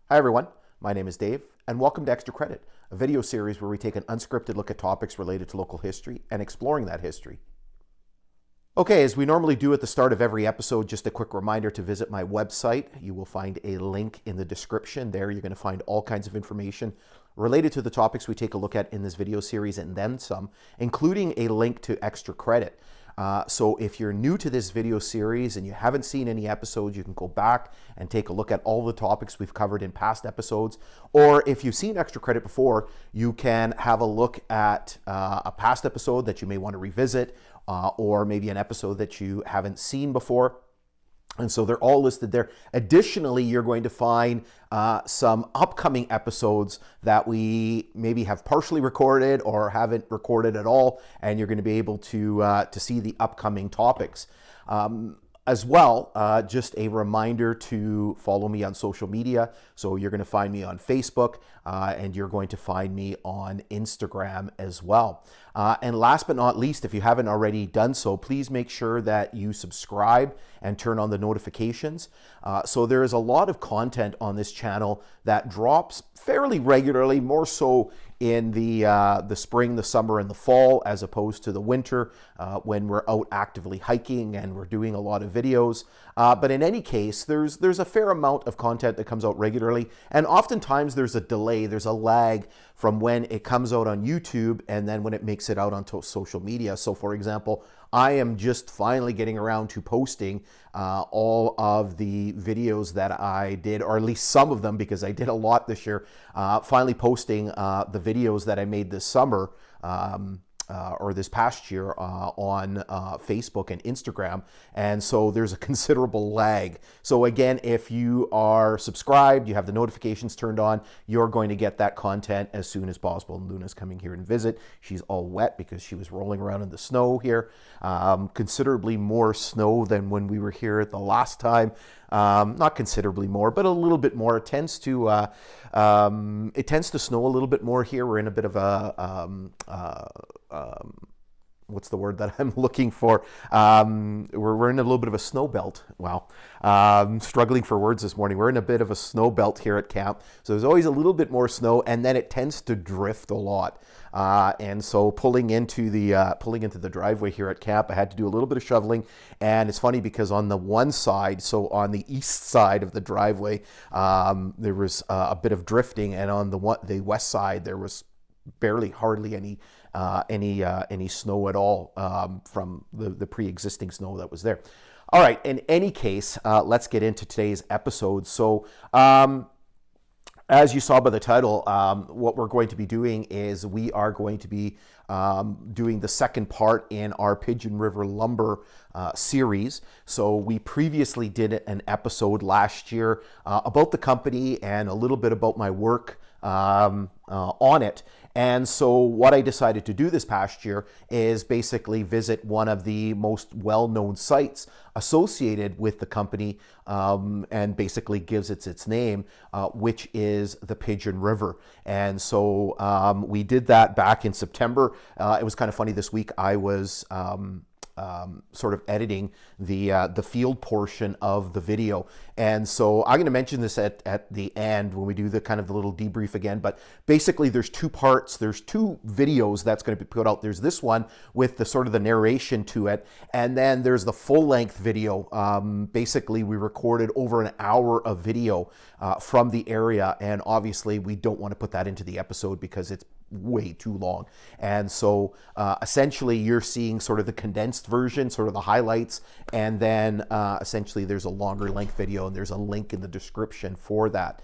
Hi everyone, my name is Dave, and welcome to Extra Credit, a video series where we take an unscripted look at topics related to local history and exploring that history. Okay, as we normally do at the start of every episode, just a quick reminder to visit my website. You will find a link in the description. There you're going to find all kinds of information related to the topics we take a look at in this video series and then some, including a link to Extra Credit. So if you're new to this video series and you haven't seen any episodes, you can go back and take a look at all the topics we've covered in past episodes. Or if you've seen Extra Credit before, you can have a look at a past episode that you may want to revisit, or maybe an episode that you haven't seen before. And so they're all listed there. Additionally, you're going to find some upcoming episodes that we maybe have partially recorded or haven't recorded at all, and you're going to be able to see the upcoming topics. As well, just a reminder to follow me on social media. So you're going to find me on Facebook, and you're going to find me on Instagram as well. And last but not least, if you haven't already done so, please make sure that you subscribe and turn on the notifications. So there is a lot of content on this channel that drops fairly regularly, more so in the spring, the summer, and the fall, as opposed to the winter when we're out actively hiking and we're doing a lot of videos. But in any case, there's a fair amount of content that comes out regularly, and oftentimes there's a delay, there's a lag from when it comes out on YouTube and then when it makes it out onto social media. So for example, I am just finally getting around to posting all of the videos that I did, or at least some of them, because I did a lot this year, finally posting the videos that I made this summer, or this past year, on Facebook and Instagram. And so there's a considerable lag. So again, if you are subscribed, you have the notifications turned on, you're going to get that content as soon as possible. And Luna's coming here and visit. She's all wet because she was rolling around in the snow here. Considerably more snow than when we were here the last time. Not considerably more, but a little bit more. It tends to snow a little bit more here. We're in a bit of a what's the word that I'm looking for? We're in a little bit of a snow belt. Wow. Struggling for words this morning. We're in a bit of a snow belt here at camp. So there's always a little bit more snow, and then it tends to drift a lot. And so pulling into the driveway here at camp, I had to do a little bit of shoveling. And it's funny because on the one side, so on the east side of the driveway, there was a bit of drifting, and on the west side there was hardly any snow at all, from the pre-existing snow that was there. All right, in any case, let's get into today's episode. So as you saw by the title, what we're going to be doing is we are going to be doing the second part in our Pigeon River Lumber series. So we previously did an episode last year about the company and a little bit about my work on it. And so what I decided to do this past year is basically visit one of the most well-known sites associated with the company, and basically gives it its name, which is the Pigeon River. And so we did that back in September. It was kind of funny this week. I was sort of editing the field portion of the video. And so I'm going to mention this at the end when we do the kind of the little debrief again. But basically there's two parts. There's two videos that's going to be put out. There's this one with the sort of the narration to it. And then there's the full length video. Basically we recorded over an hour of video from the area. And obviously we don't want to put that into the episode because it's way too long. And so essentially you're seeing sort of the condensed version, sort of the highlights, and then essentially there's a longer length video, and there's a link in the description for that.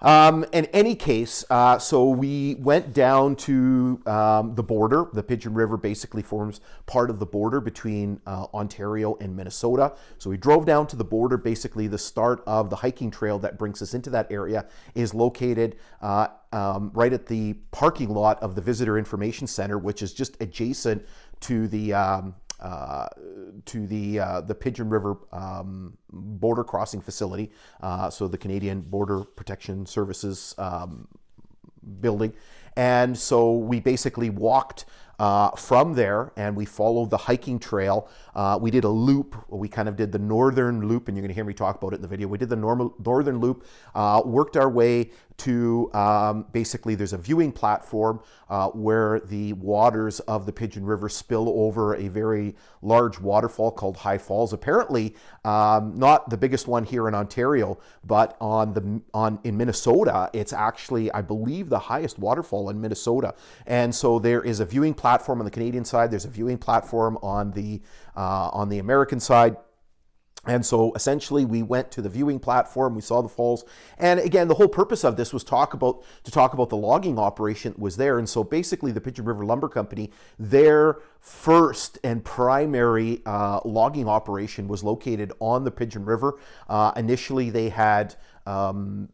In any case, so we went down to the border. The Pigeon River basically forms part of the border between Ontario and Minnesota. So we drove down to the border. Basically, the start of the hiking trail that brings us into that area is located right at the parking lot of the Visitor Information Center, which is just adjacent to the Pigeon River border crossing facility, so the Canadian Border Protection Services building. And so we basically walked from there, and we followed the hiking trail. We did a loop. We kind of did the northern loop, and you're going to hear me talk about it in the video. We did the northern loop, worked our way to basically there's a viewing platform where the waters of the Pigeon River spill over a very large waterfall called High Falls. Apparently, not the biggest one here in Ontario, but in Minnesota, it's actually, I believe, the highest waterfall in Minnesota. And so there is a viewing platform on the Canadian side. There's a viewing platform on the American side. And so essentially we went to the viewing platform, we saw the falls. And again, the whole purpose of this was to talk about the logging operation that was there. And so basically the Pigeon River Lumber Company, their first and primary logging operation was located on the Pigeon River. Initially they had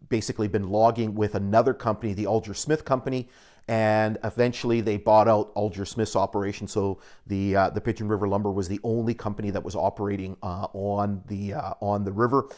basically been logging with another company, the Alger-Smith Company, and eventually they bought out Alger-Smith's operation. So the Pigeon River Lumber was the only company that was operating on the river.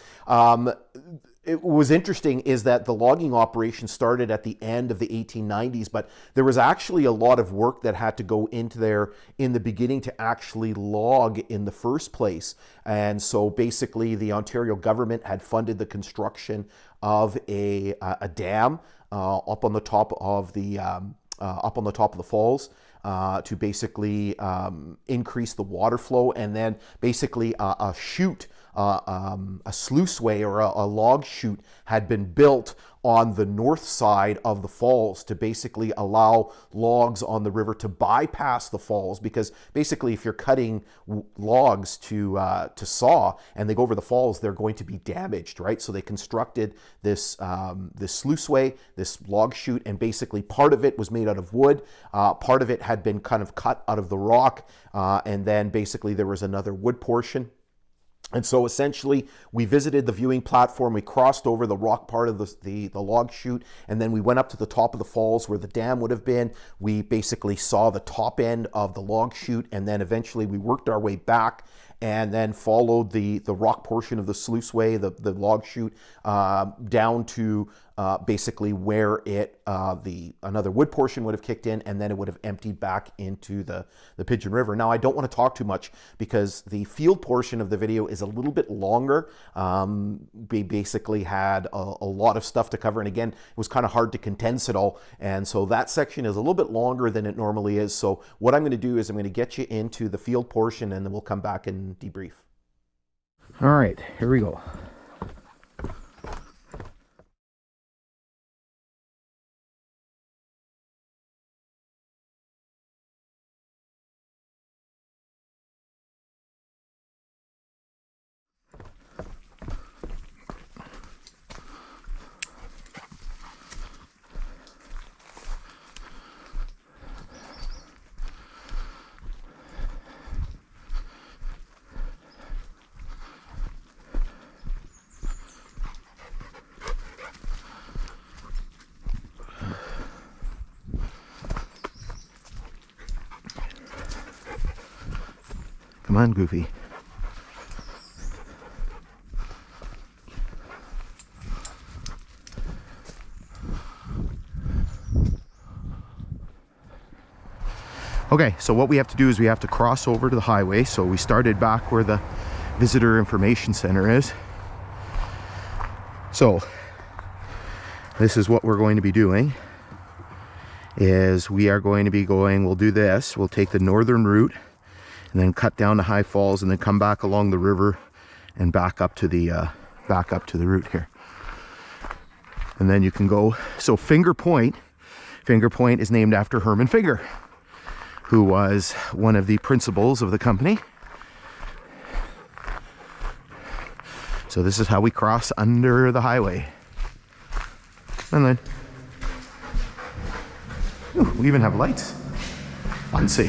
It was interesting is that the logging operation started at the end of the 1890s, but there was actually a lot of work that had to go into there in the beginning to actually log in the first place. And so basically the Ontario government had funded the construction of a dam up on the top of the falls to basically increase the water flow, and then basically a chute, a sluiceway or a log chute had been built on the north side of the falls to basically allow logs on the river to bypass the falls, because basically if you're cutting logs to saw and they go over the falls, they're going to be damaged, right? So they constructed this sluiceway, this log chute, and basically part of it was made out of wood, part of it had been kind of cut out of the rock, and then basically there was another wood portion. And so essentially we visited the viewing platform, we crossed over the rock part of the log chute, and then we went up to the top of the falls where the dam would have been. We basically saw the top end of the log chute, and then eventually we worked our way back and then followed the rock portion of the sluiceway, the log chute, down to basically where another wood portion would have kicked in, and then it would have emptied back into the Pigeon River. Now, I don't want to talk too much because the field portion of the video is a little bit longer. We basically had a lot of stuff to cover, and again, it was kind of hard to condense it all, and so that section is a little bit longer than it normally is. So what I'm going to do is I'm going to get you into the field portion, and then we'll come back and debrief. All right, here we go. Come on, Goofy. Okay, so what we have to do is we have to cross over to the highway. So we started back where the Visitor Information Center is. So this is what we're going to be doing, is we are going to be going, we'll do this, we'll take the northern route and then cut down to High Falls and then come back along the river and back up to the route here. And then you can go, so Finger Point is named after Herman Finger, who was one of the principals of the company. So this is how we cross under the highway. And then, ooh, we even have lights. Fancy.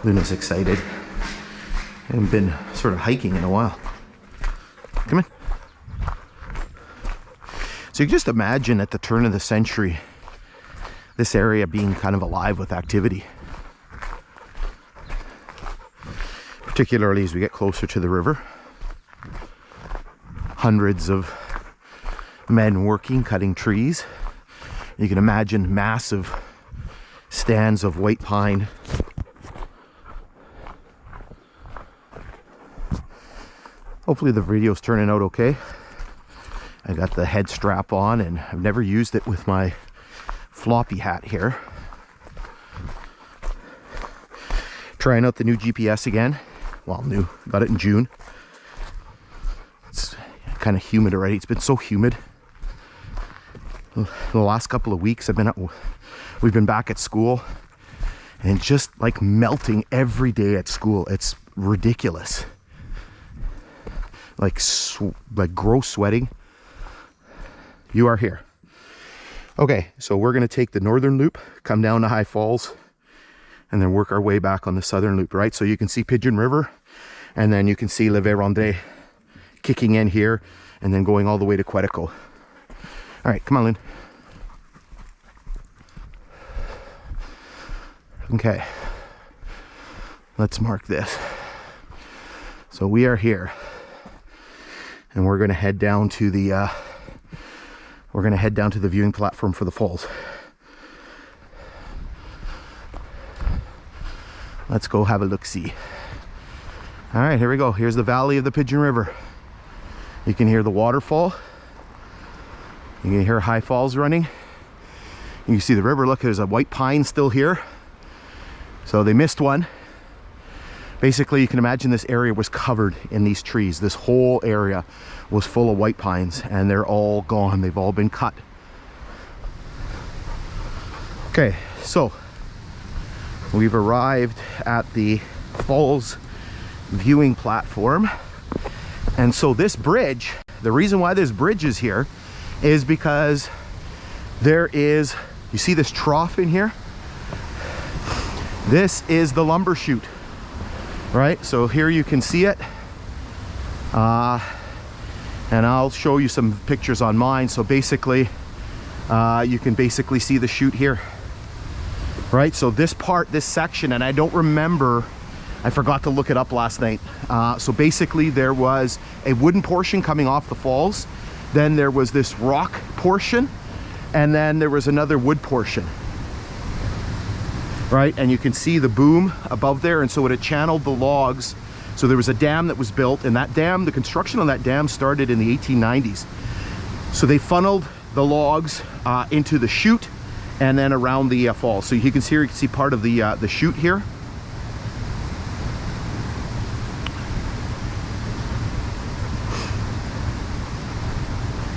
Luna's excited. I haven't been sort of hiking in a while. Come in. So you just imagine at the turn of the century, this area being kind of alive with activity. Particularly as we get closer to the river. Hundreds of men working, cutting trees. You can imagine massive stands of white pine. Hopefully the video's turning out okay. I got the head strap on and I've never used it with my floppy hat here. Trying out the new GPS again. Well, new, got it in June. It's kind of humid already. It's been so humid. The last couple of weeks we've been back at school and just like melting every day at school. It's ridiculous. Like gross sweating. You are here. Okay, so we're gonna take the northern loop, come down to High Falls, and then work our way back on the southern loop, right? So you can see Pigeon River, and then you can see Le Vérandre kicking in here, and then going all the way to Quetico. All right, come on, Lynn. Okay, let's mark this. So we are here, and we're gonna head down to the viewing platform for the falls. Let's go have a look-see. All right, here we go. Here's the valley of the Pigeon River. You can hear the waterfall. You can hear High Falls running. You can see the river. Look, there's a white pine still here. So they missed one. Basically, you can imagine this area was covered in these trees. This whole area was full of white pines, and they're all gone. They've all been cut. Okay, so we've arrived at the falls viewing platform. And so this bridge, the reason why this bridge is here is because there is, you see this trough in here? This is the lumber chute, right? So here you can see it. And I'll show you some pictures on mine. So basically, you can basically see the chute here. Right, so this part, this section, and I don't remember, I forgot to look it up last night. So basically there was a wooden portion coming off the falls, then there was this rock portion, and then there was another wood portion. Right, and you can see the boom above there, and so it had channeled the logs. So there was a dam that was built, and that dam, the construction on that dam started in the 1890s. So they funneled the logs into the chute, and then around the falls. So you can see part of the chute here.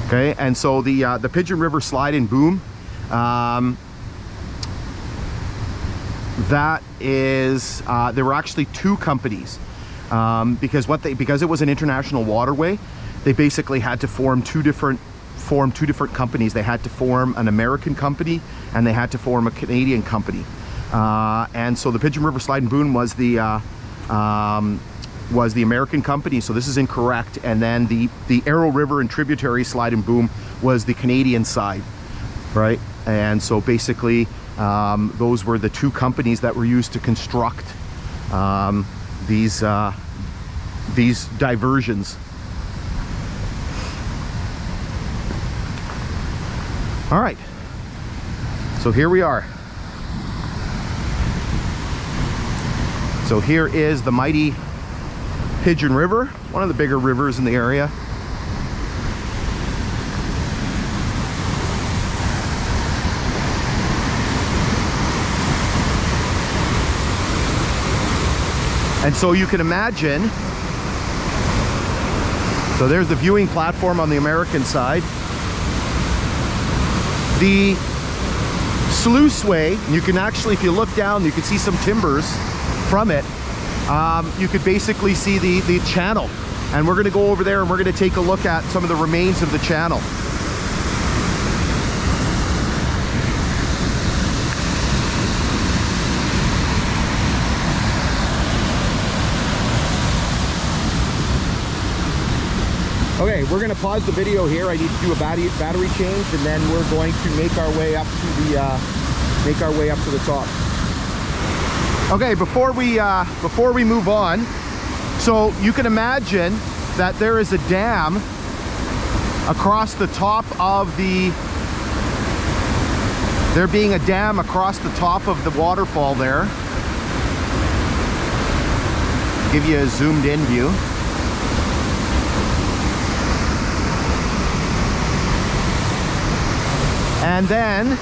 Okay, and so the Pigeon River Slide and Boom, that is, there were actually two companies, because it was an international waterway, they basically had to form two different companies. They had to form an American company and they had to form a Canadian company. And so the Pigeon River Slide and Boom was the American company, so this is incorrect. And then the Arrow River and Tributary Slide and Boom was the Canadian side, right? And so basically, those were the two companies that were used to construct these diversions. All right, so here we are. So here is the mighty Pigeon River, one of the bigger rivers in the area. And so you can imagine, so there's the viewing platform on the American side. The sluiceway, you can actually, if you look down, you can see some timbers from it. You could basically see the channel. And we're gonna go over there and we're gonna take a look at some of the remains of the channel. Okay, we're going to pause the video here. I need to do a battery change, and then we're going to make our way up to make our way up to the top. Okay, before we move on, so you can imagine that there is a dam across the top of the, there being a dam across the top of the waterfall there. Give you a zoomed in view. And then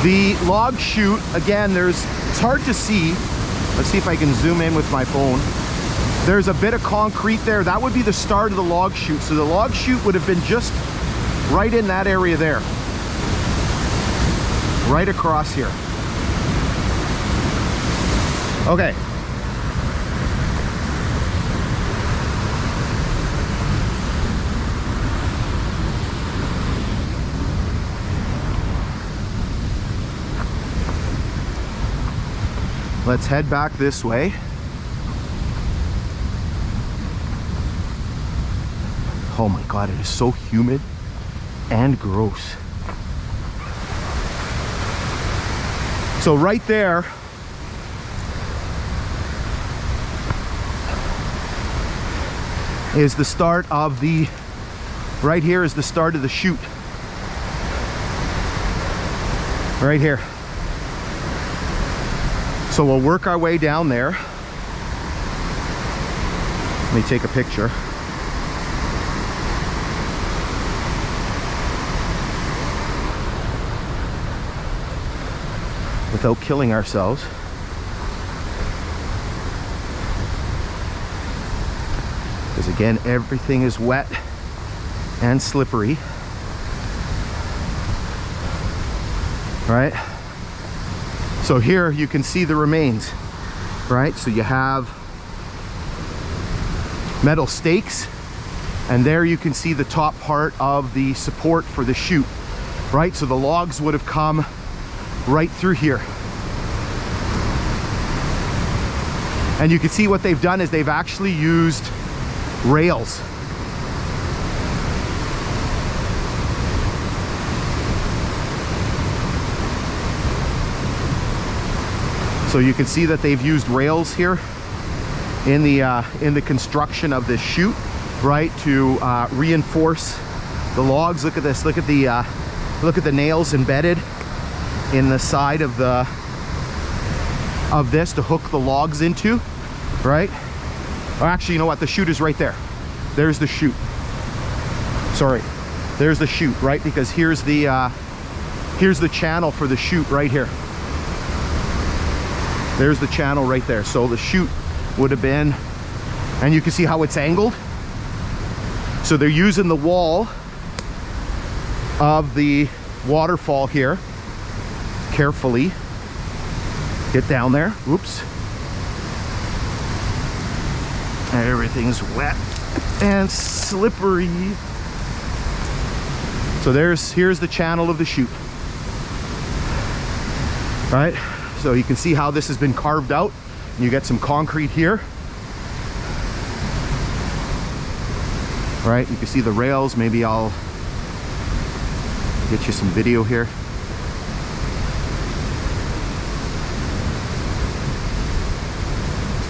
the log chute, again, it's hard to see. Let's see if I can zoom in with my phone. There's a bit of concrete there. That would be the start of the log chute. So the log chute would have been just right in that area there. Right across here. Okay. Let's head back this way. Oh my God, it is so humid and gross. So right there is the start of the, right here is the start of the chute. Right here. So we'll work our way down there. Let me take a picture. Without killing ourselves. Because again, everything is wet and slippery. Right? So here you can see the remains, right? So you have metal stakes, and there you can see the top part of the support for the chute, right? So the logs would have come right through here. And you can see what they've done is they've actually used rails. So you can see that they've used rails here in the construction of this chute, right, to reinforce the logs. Look at this. Look at the nails embedded in the side of this to hook the logs into, right? Or actually, you know what? The chute is right there. There's the chute. Sorry, there's the chute, right? Because here's the channel for the chute right here. There's the channel right there. So the chute would have been, and you can see how it's angled. So they're using the wall of the waterfall here. Carefully get down there. Oops. Everything's wet and slippery. So here's the channel of the chute. Right? So you can see how this has been carved out. You get some concrete here. Right? You can see the rails. Maybe I'll get you some video here.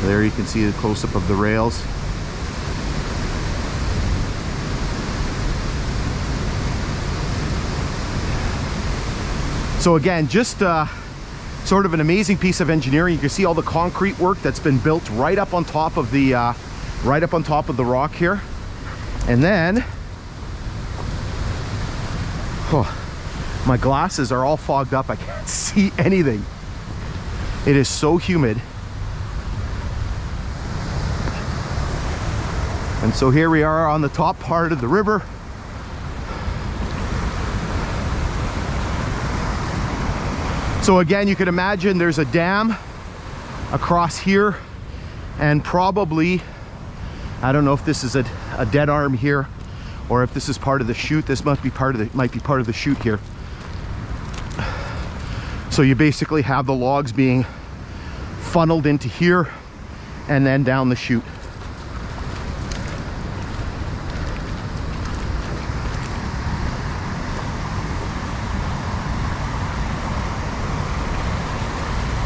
So there you can see the close-up of the rails. So again, just sort of an amazing piece of engineering. You can see all the concrete work that's been built right up on top of the rock here. And then, oh, my glasses are all fogged up. I can't see anything. It is so humid. And so here we are on the top part of the river. So again, you can imagine there's a dam across here, and probably, I don't know if this is a dead arm here or if this is part of the chute. This might be part of the chute here. So you basically have the logs being funneled into here and then down the chute.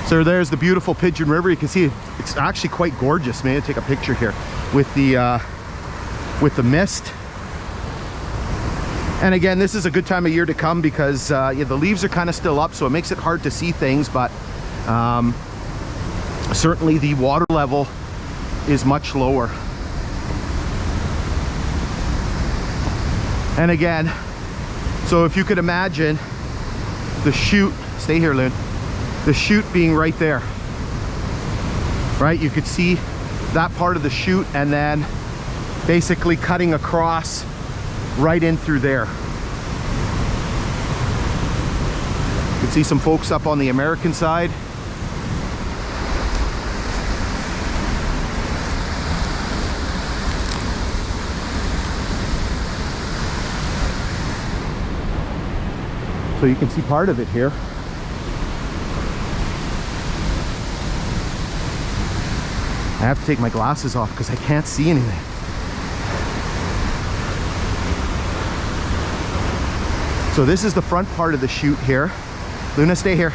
So there's the beautiful Pigeon River. You can see it's actually quite gorgeous. Maybe I'll take a picture here with the mist. And again, this is a good time of year to come because yeah, the leaves are kind of still up, so it makes it hard to see things, but certainly the water level is much lower. And again, so if you could imagine the chute, stay here, Lynn, the chute being right there, right? You could see that part of the chute and then basically cutting across right in through there. You can see some folks up on the American side. So you can see part of it here. I have to take my glasses off because I can't see anything. So this is the front part of the chute here. Luna, stay here.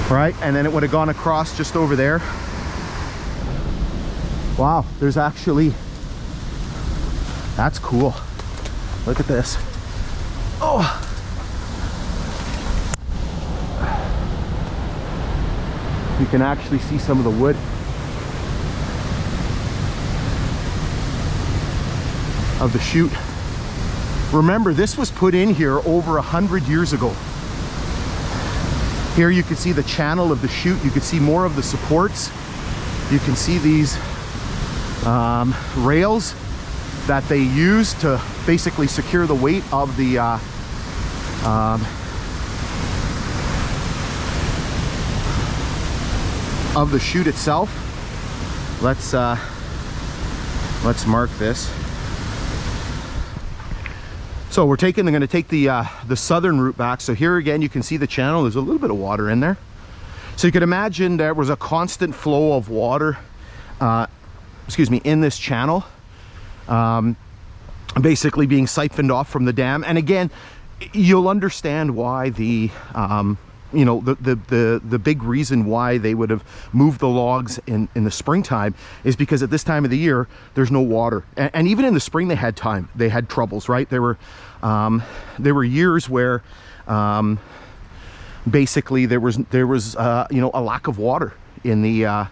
Right, and then it would have gone across just over there. Wow, there's actually, that's cool. Look at this. Oh, you can actually see some of the wood. Of the chute. Remember, this was put in here over 100 years ago. Here you can see the channel of the chute. You can see more of the supports. You can see these rails that they use to basically secure the weight of the chute itself. Let's mark this. So we're going to take the southern route back. So here again, you can see the channel. There's a little bit of water in there. So you could imagine there was a constant flow of water, in this channel, basically being siphoned off from the dam. And again, you'll understand why the big reason why they would have moved the logs in the springtime is because at this time of the year there's no water, and even in the spring they had troubles, right? There were years where basically there was a lack of water in the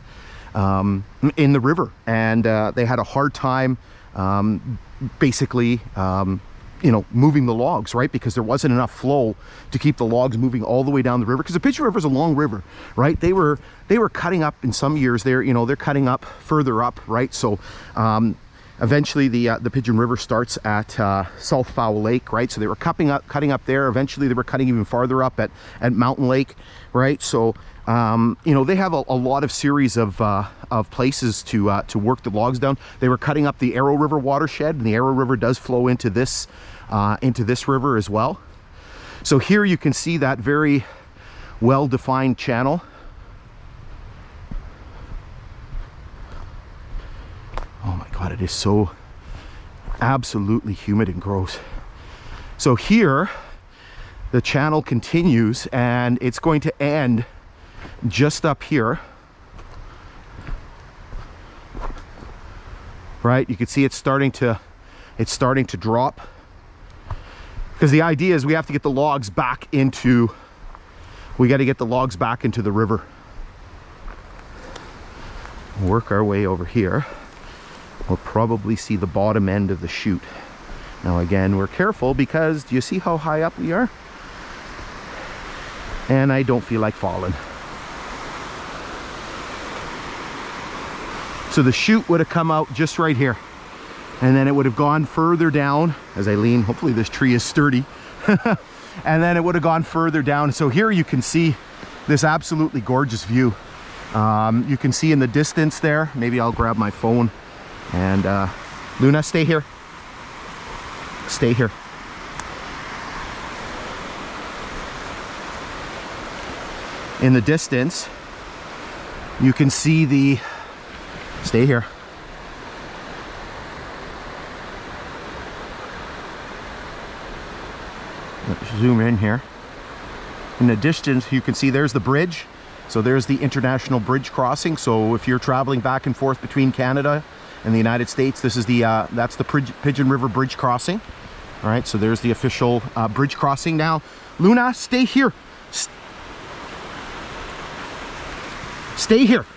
river, and they had a hard time moving the logs, right? Because there wasn't enough flow to keep the logs moving all the way down the river, because the Pigeon River is a long river, right? They were cutting up in some years. They're cutting up further up, right? So eventually the Pigeon River starts at South Fowl Lake, right? So they were cutting up there. Eventually they were cutting even farther up at Mountain Lake, right? So they have a lot of series of places to work the logs down. They were cutting up the Arrow River watershed, and the Arrow River does flow into this river as well. So here you can see that very well-defined channel. Oh my God, it is so absolutely humid and gross. So here the channel continues, and it's going to end just up here, right? You can see it's starting to drop, because the idea is we have to get the logs back into the river. Work our way over here. We'll probably see the bottom end of the chute. Now again, we're careful because do you see how high up we are? And I don't feel like falling. So the chute would have come out just right here, and then it would have gone further down as I lean. Hopefully this tree is sturdy. And then it would have gone further down. So here you can see this absolutely gorgeous view. You can see in the distance there, maybe I'll grab my phone, and Luna, stay here. Stay here. In the distance, you can see the, stay here. Let's zoom in here. In the distance, you can see there's the bridge. So there's the international bridge crossing. So if you're traveling back and forth between Canada and the United States, this is the that's the Pigeon River Bridge crossing. All right, so there's the official bridge crossing. Now, Luna, stay here. Stay here.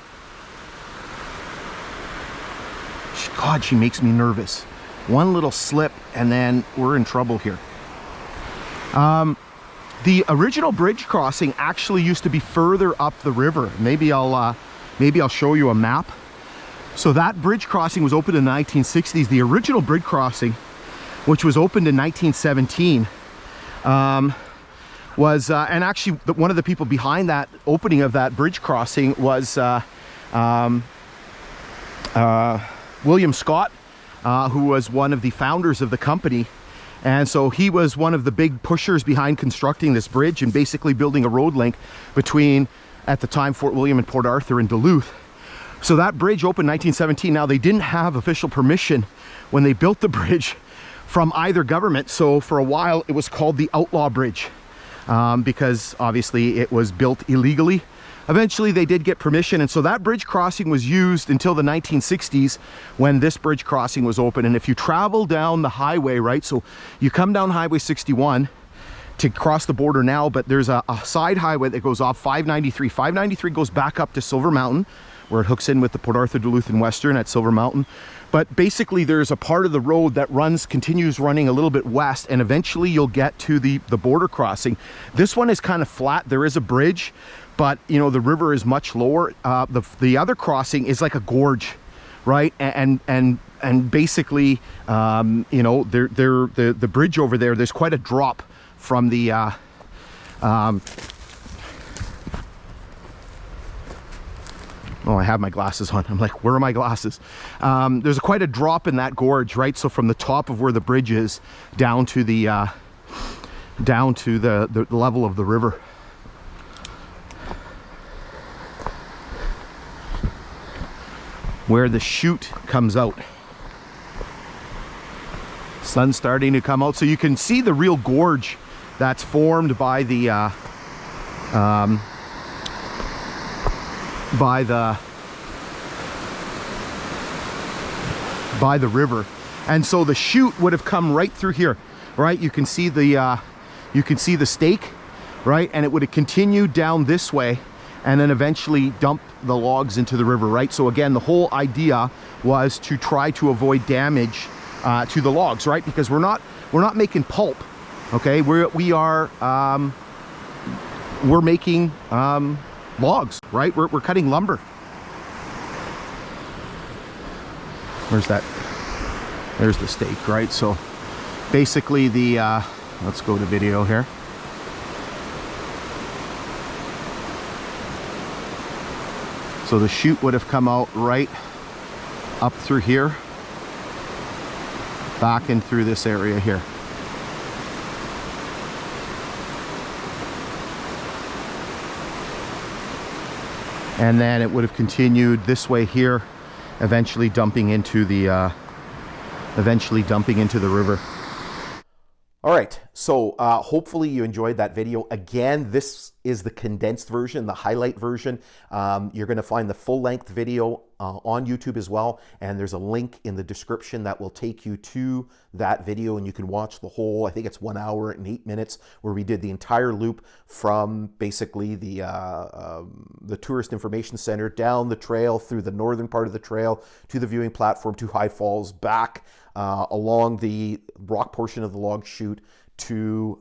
God, she makes me nervous. One little slip and then we're in trouble here. The original bridge crossing actually used to be further up the river. Maybe I'll show you a map. So that bridge crossing was opened in the 1960s. The original bridge crossing, which was opened in 1917, was and actually one of the people behind that opening of that bridge crossing was William Scott, who was one of the founders of the company. And so he was one of the big pushers behind constructing this bridge and basically building a road link between, at the time, Fort William and Port Arthur and Duluth. So that bridge opened in 1917. Now, they didn't have official permission when they built the bridge from either government. So for a while, it was called the Outlaw Bridge because obviously it was built illegally. Eventually they did get permission, and so that bridge crossing was used until the 1960s when this bridge crossing was open. And if you travel down the highway, right, so you come down Highway 61 to cross the border now, but there's a side highway that goes off 593. 593 goes back up to Silver Mountain, where it hooks in with the Port Arthur, Duluth, and Western at Silver Mountain. But basically there's a part of the road that continues running a little bit west, and eventually you'll get to the border crossing. This one is kind of flat. There is a bridge, but you know, the river is much lower. The other crossing is like a gorge, right? And basically, you know, the bridge over there, there's quite a drop from the oh, I have my glasses on. I'm like, where are my glasses? There's quite a drop in that gorge, right? So from the top of where the bridge is down to the level of the river. Where the chute comes out. Sun's starting to come out, so you can see the real gorge that's formed by the river. And so the chute would have come right through here, right? You can see the stake, right? And it would have continued down this way and then eventually dump the logs into the river, right? So again, the whole idea was to try to avoid damage to the logs, right? Because we're not making pulp, okay? We're making logs, right? We're cutting lumber. Where's that? There's the stake, right? So basically let's go to video here. So the chute would have come out right up through here, back in through this area here. And then it would have continued this way here, eventually dumping into the river. All right, so hopefully you enjoyed that video. Again, this is the condensed version, the highlight version. You're going to find the full-length video on YouTube as well, and there's a link in the description that will take you to that video, and you can watch the whole, I think it's 1 hour and 8 minutes, where we did the entire loop from basically the Tourist Information Center down the trail through the northern part of the trail to the viewing platform to High Falls, back along the rock portion of the log chute to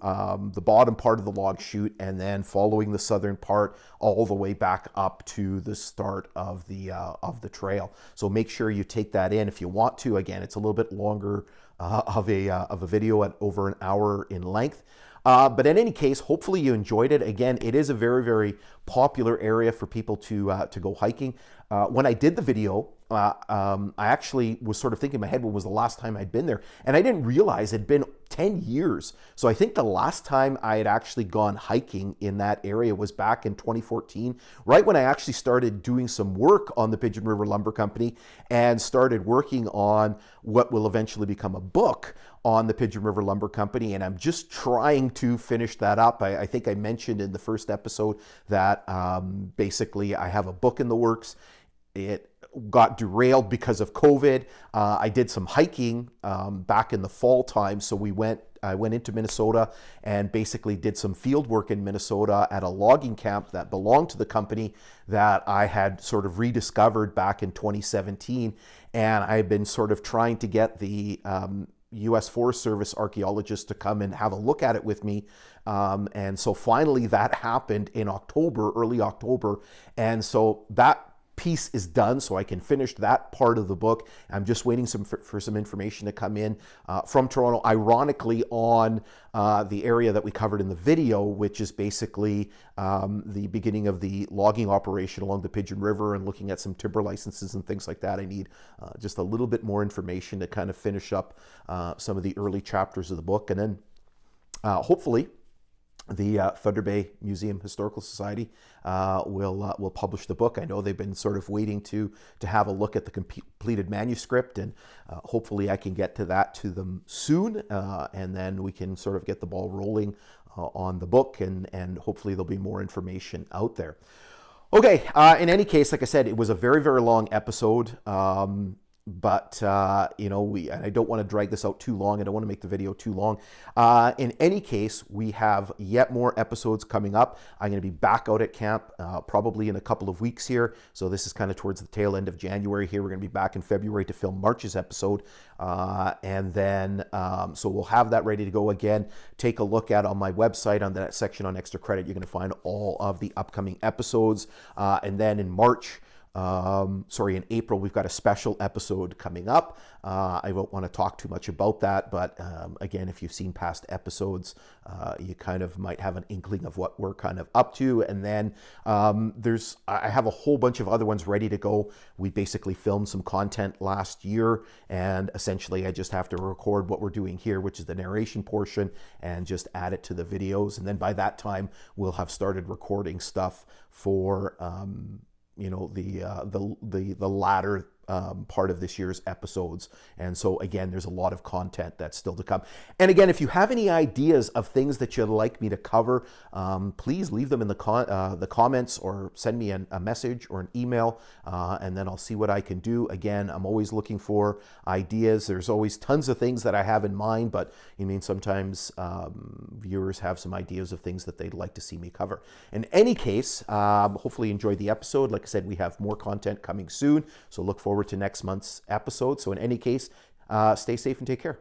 the bottom part of the log chute, and then following the southern part all the way back up to the start of the trail. So make sure you take that in if you want to. Again, it's a little bit longer of a video at over an hour in length. But in any case, hopefully you enjoyed it. Again, it is a very, very popular area for people to go hiking. When I did the video, I actually was sort of thinking in my head, when was the last time I'd been there? And I didn't realize it'd been 10 years. So I think the last time I had actually gone hiking in that area was back in 2014, right when I actually started doing some work on the Pigeon River Lumber Company and started working on what will eventually become a book on the Pigeon River Lumber Company. And I'm just trying to finish that up. I think I mentioned in the first episode that basically I have a book in the works. It got derailed because of COVID. I did some hiking back in the fall time. So I went into Minnesota and basically did some field work in Minnesota at a logging camp that belonged to the company that I had sort of rediscovered back in 2017. And I've been sort of trying to get the U.S. Forest Service archaeologists to come and have a look at it with me. And so finally that happened in October, early October. And so that piece is done, so I can finish that part of the book. I'm just waiting for some information to come in from Toronto, ironically on the area that we covered in the video, which is basically the beginning of the logging operation along the Pigeon River and looking at some timber licenses and things like that. I need just a little bit more information to kind of finish up some of the early chapters of the book, and then hopefully the Thunder Bay Museum Historical Society will publish the book. I know they've been sort of waiting to have a look at the completed manuscript, and hopefully I can get to them soon, and then we can sort of get the ball rolling on the book, and hopefully there'll be more information out there. Okay, in any case, like I said, it was a very, very long episode. But you know, and I don't want to drag this out too long. I don't want to make the video too long. In any case, we have yet more episodes coming up. I'm going to be back out at camp probably in a couple of weeks here. So this is kind of towards the tail end of January here. We're going to be back in February to film March's episode. And then, so we'll have that ready to go again. Take a look at on my website on that section on Extra Credit. You're going to find all of the upcoming episodes. And then in March, in April, we've got a special episode coming up. I won't want to talk too much about that, but again, if you've seen past episodes, you kind of might have an inkling of what we're kind of up to. And then I have a whole bunch of other ones ready to go. We basically filmed some content last year, and essentially I just have to record what we're doing here, which is the narration portion, and just add it to the videos. And then by that time, we'll have started recording stuff for you know, the latter part of this year's episodes. And so again, there's a lot of content that's still to come. And again, if you have any ideas of things that you'd like me to cover, please leave them in the comments, or send me a message or an email, and then I'll see what I can do. Again, I'm always looking for ideas. There's always tons of things that I have in mind, but I mean, sometimes viewers have some ideas of things that they'd like to see me cover. In any case, hopefully you enjoyed the episode. Like I said, we have more content coming soon, so look forward to next month's episode. So in any case, stay safe and take care.